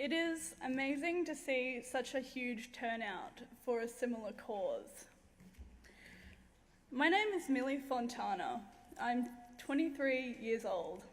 It is amazing to see such a huge turnout for a similar cause. My name is Millie Fontana. I'm 23 years old,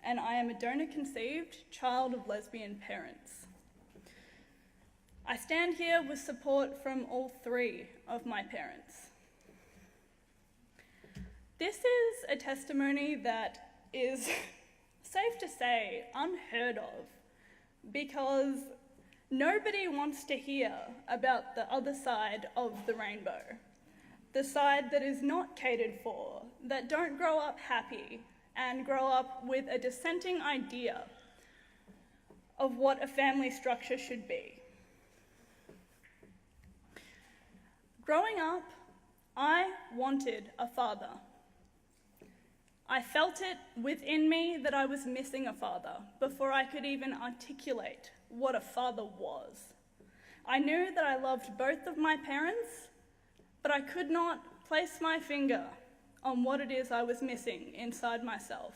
and I am a donor-conceived child of lesbian parents. I stand here with support from all three of my parents. This is a testimony that is, safe to say, unheard of, because nobody wants to hear about the other side of the rainbow, the side that is not catered for, that don't grow up happy and grow up with a dissenting idea of what a family structure should be. Growing up, I wanted a father. I felt it within me that I was missing a father before I could even articulate what a father was. I knew that I loved both of my parents, but I could not place my finger on what it is I was missing inside myself.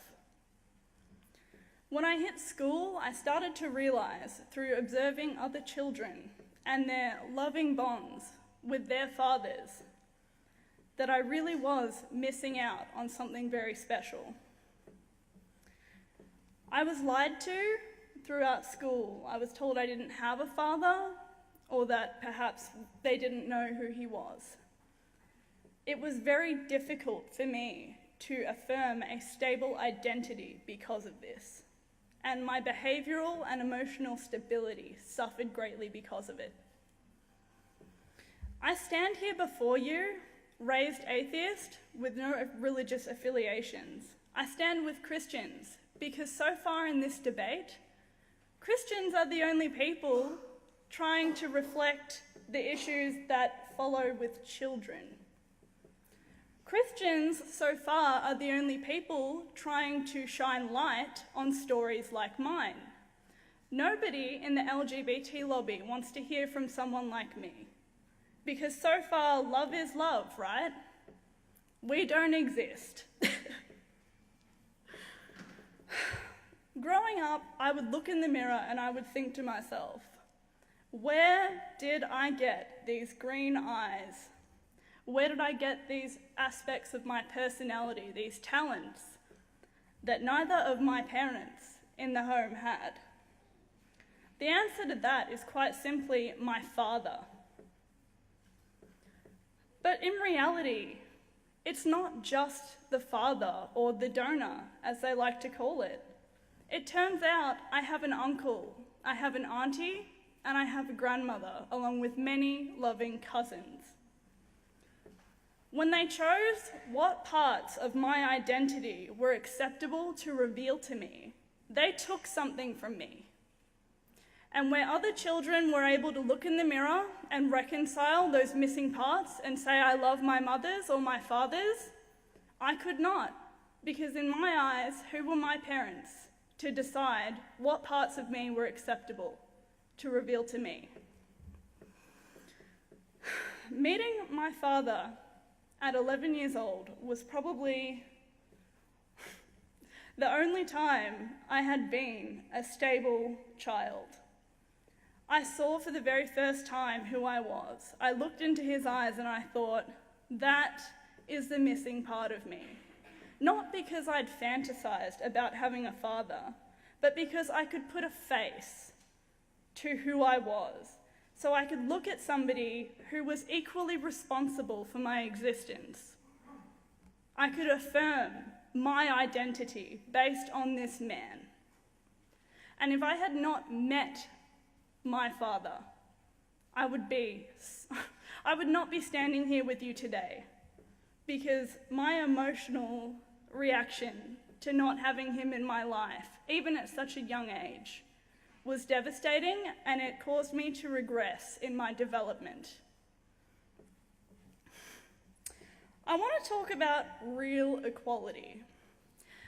When I hit school, I started to realize through observing other children and their loving bonds with their fathers that I really was missing out on something very special. I was lied to throughout school. I was told I didn't have a father, or that perhaps they didn't know who he was. It was very difficult for me to affirm a stable identity because of this, and my behavioral and emotional stability suffered greatly because of it. I stand here before you, raised atheist with no religious affiliations. I stand with Christians because so far in this debate, Christians are the only people trying to reflect the issues that follow with children. Christians so far are the only people trying to shine light on stories like mine. Nobody in the LGBT lobby wants to hear from someone like me. Because so far, love is love, right? We don't exist. Growing up, I would look in the mirror and I would think to myself, where did I get these green eyes? Where did I get these aspects of my personality, these talents that neither of my parents in the home had? The answer to that is quite simply my father. But in reality, it's not just the father or the donor, as they like to call it. It turns out I have an uncle, I have an auntie, and I have a grandmother, along with many loving cousins. When they chose what parts of my identity were acceptable to reveal to me, they took something from me. And where other children were able to look in the mirror and reconcile those missing parts and say, I love my mothers or my fathers, I could not, because in my eyes, who were my parents to decide what parts of me were acceptable to reveal to me? Meeting my father at 11 years old was probably the only time I had been a stable child. I saw for the very first time who I was. I looked into his eyes and I thought, that is the missing part of me. Not because I'd fantasized about having a father, but because I could put a face to who I was, so I could look at somebody who was equally responsible for my existence. I could affirm my identity based on this man. And if I had not met my father, I would not be standing here with you today, because my emotional reaction to not having him in my life, even at such a young age, was devastating, and it caused me to regress in my development. I want to talk about real equality.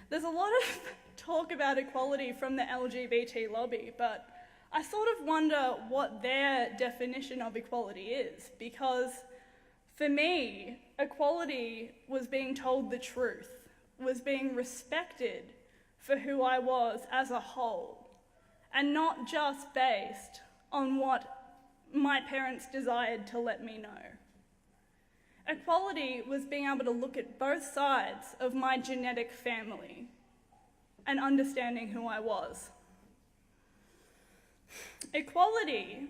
There's a lot of talk about equality from the LGBT lobby, but I sort of wonder what their definition of equality is, because for me, equality was being told the truth, was being respected for who I was as a whole, and not just based on what my parents desired to let me know. Equality was being able to look at both sides of my genetic family and understanding who I was. Equality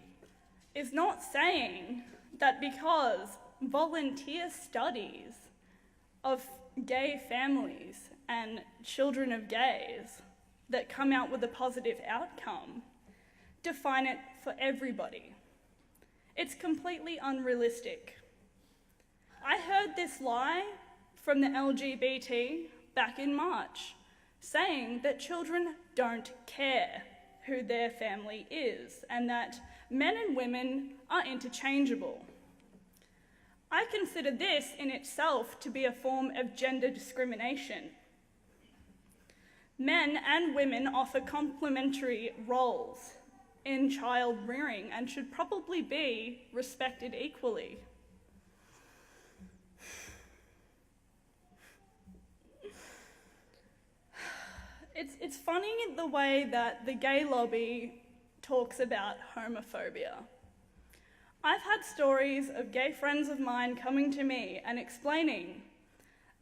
is not saying that because volunteer studies of gay families and children of gays that come out with a positive outcome define it for everybody. It's completely unrealistic. I heard this lie from the LGBT back in March, saying that children don't care who their family is and that men and women are interchangeable. I consider this in itself to be a form of gender discrimination. Men and women offer complementary roles in child rearing and should probably be respected equally. It's funny the way that the gay lobby talks about homophobia. I've had stories of gay friends of mine coming to me and explaining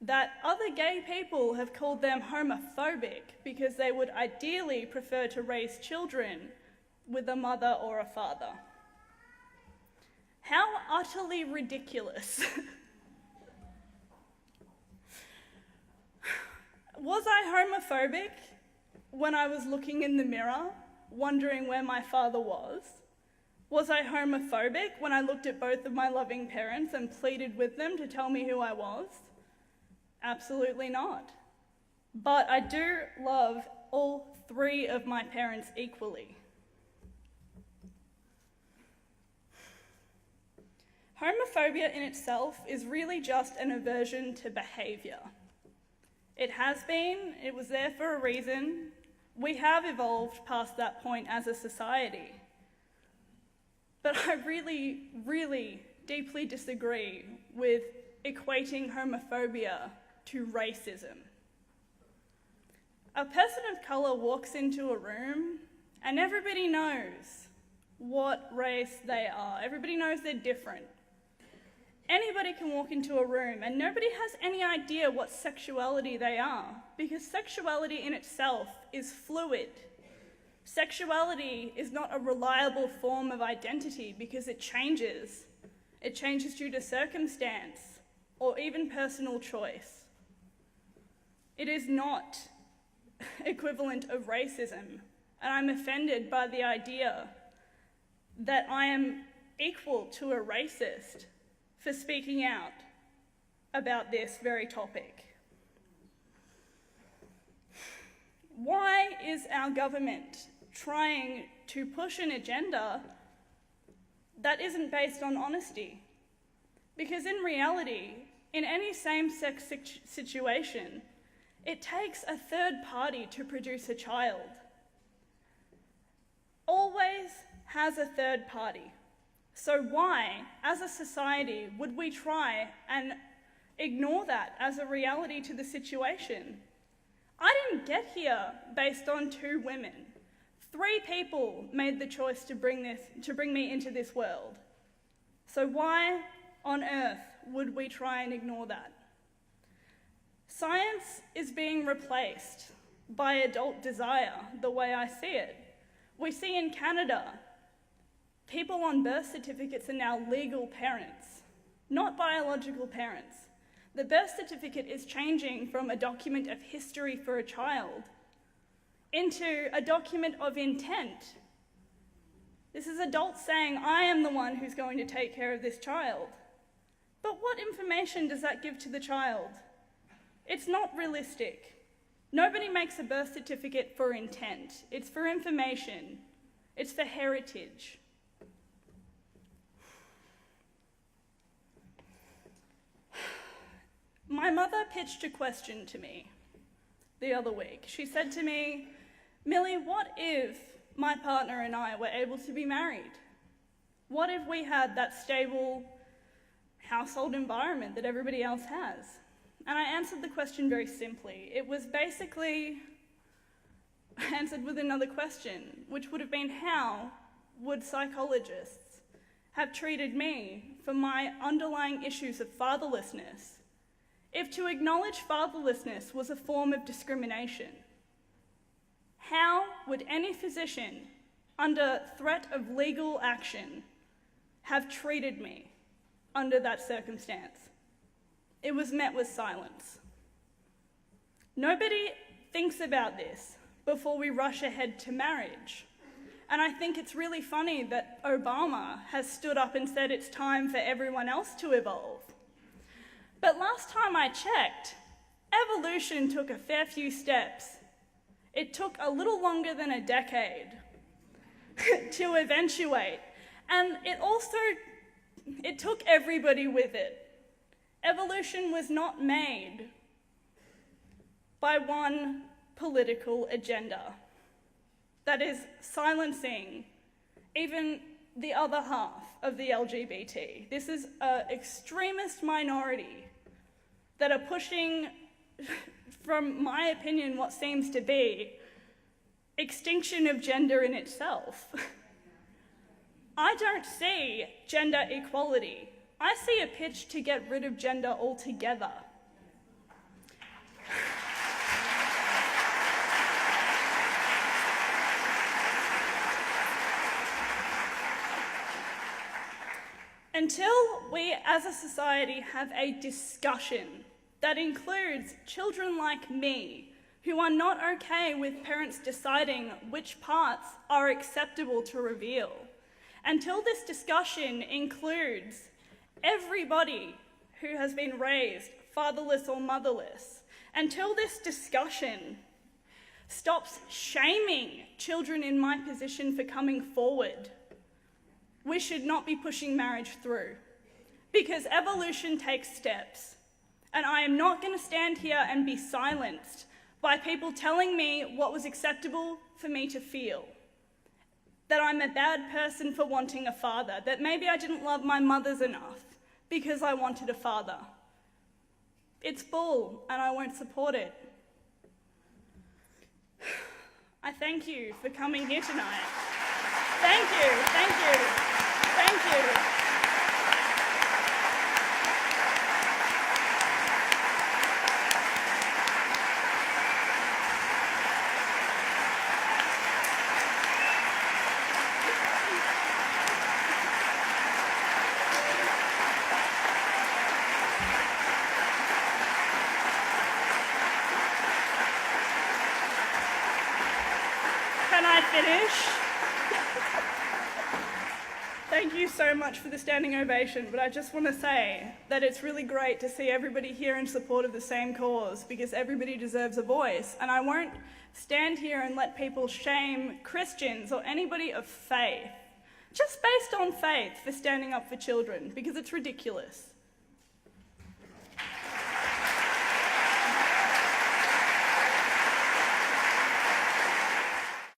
that other gay people have called them homophobic because they would ideally prefer to raise children with a mother or a father. How utterly ridiculous. Was I homophobic when I was looking in the mirror, wondering where my father was? Was I homophobic when I looked at both of my loving parents and pleaded with them to tell me who I was? Absolutely not. But I do love all three of my parents equally. Homophobia in itself is really just an aversion to behaviour. It has been, it was there for a reason. We have evolved past that point as a society. But I really, really deeply disagree with equating homophobia to racism. A person of colour walks into a room and everybody knows what race they are. Everybody knows they're different. Anybody can walk into a room and nobody has any idea what sexuality they are, because sexuality in itself is fluid. Sexuality is not a reliable form of identity because it changes. It changes due to circumstance or even personal choice. It is not equivalent of racism, and I'm offended by the idea that I am equal to a racist for speaking out about this very topic. Why is our government trying to push an agenda that isn't based on honesty? Because in reality, in any same-sex situation, it takes a third party to produce a child. Always has a third party. So why, as a society, would we try and ignore that as a reality to the situation? I didn't get here based on 2 women. 3 people made the choice to bring me into this world. So why on earth would we try and ignore that? Science is being replaced by adult desire, the way I see it. We see in Canada, people on birth certificates are now legal parents, not biological parents. The birth certificate is changing from a document of history for a child into a document of intent. This is adults saying, I am the one who's going to take care of this child. But what information does that give to the child? It's not realistic. Nobody makes a birth certificate for intent. It's for information. It's for heritage. My mother pitched a question to me the other week. She said to me, Millie, what if my partner and I were able to be married? What if we had that stable household environment that everybody else has? And I answered the question very simply. It was basically, answered with another question, which would have been, how would psychologists have treated me for my underlying issues of fatherlessness if to acknowledge fatherlessness was a form of discrimination? How would any physician under threat of legal action have treated me under that circumstance? It was met with silence. Nobody thinks about this before we rush ahead to marriage. And I think it's really funny that Obama has stood up and said it's time for everyone else to evolve. But last time I checked, evolution took a fair few steps. It took a little longer than a decade to eventuate. And it took everybody with it. Evolution was not made by one political agenda that is silencing even the other half of the LGBT. This is an extremist minority that are pushing, from my opinion, what seems to be extinction of gender in itself. I don't see gender equality. I see a pitch to get rid of gender altogether. Until we as a society have a discussion that includes children like me who are not okay with parents deciding which parts are acceptable to reveal, until this discussion includes everybody who has been raised fatherless or motherless, until this discussion stops shaming children in my position for coming forward, we should not be pushing marriage through, because evolution takes steps. And I am not going to stand here and be silenced by people telling me what was acceptable for me to feel. That I'm a bad person for wanting a father, that maybe I didn't love my mothers enough because I wanted a father. It's bull, and I won't support it. I thank you for coming here tonight. Thank you, thank you. Thank you. Can I finish? Thank you so much for the standing ovation, but I just want to say that it's really great to see everybody here in support of the same cause, because everybody deserves a voice, and I won't stand here and let people shame Christians or anybody of faith, just based on faith, for standing up for children, because it's ridiculous.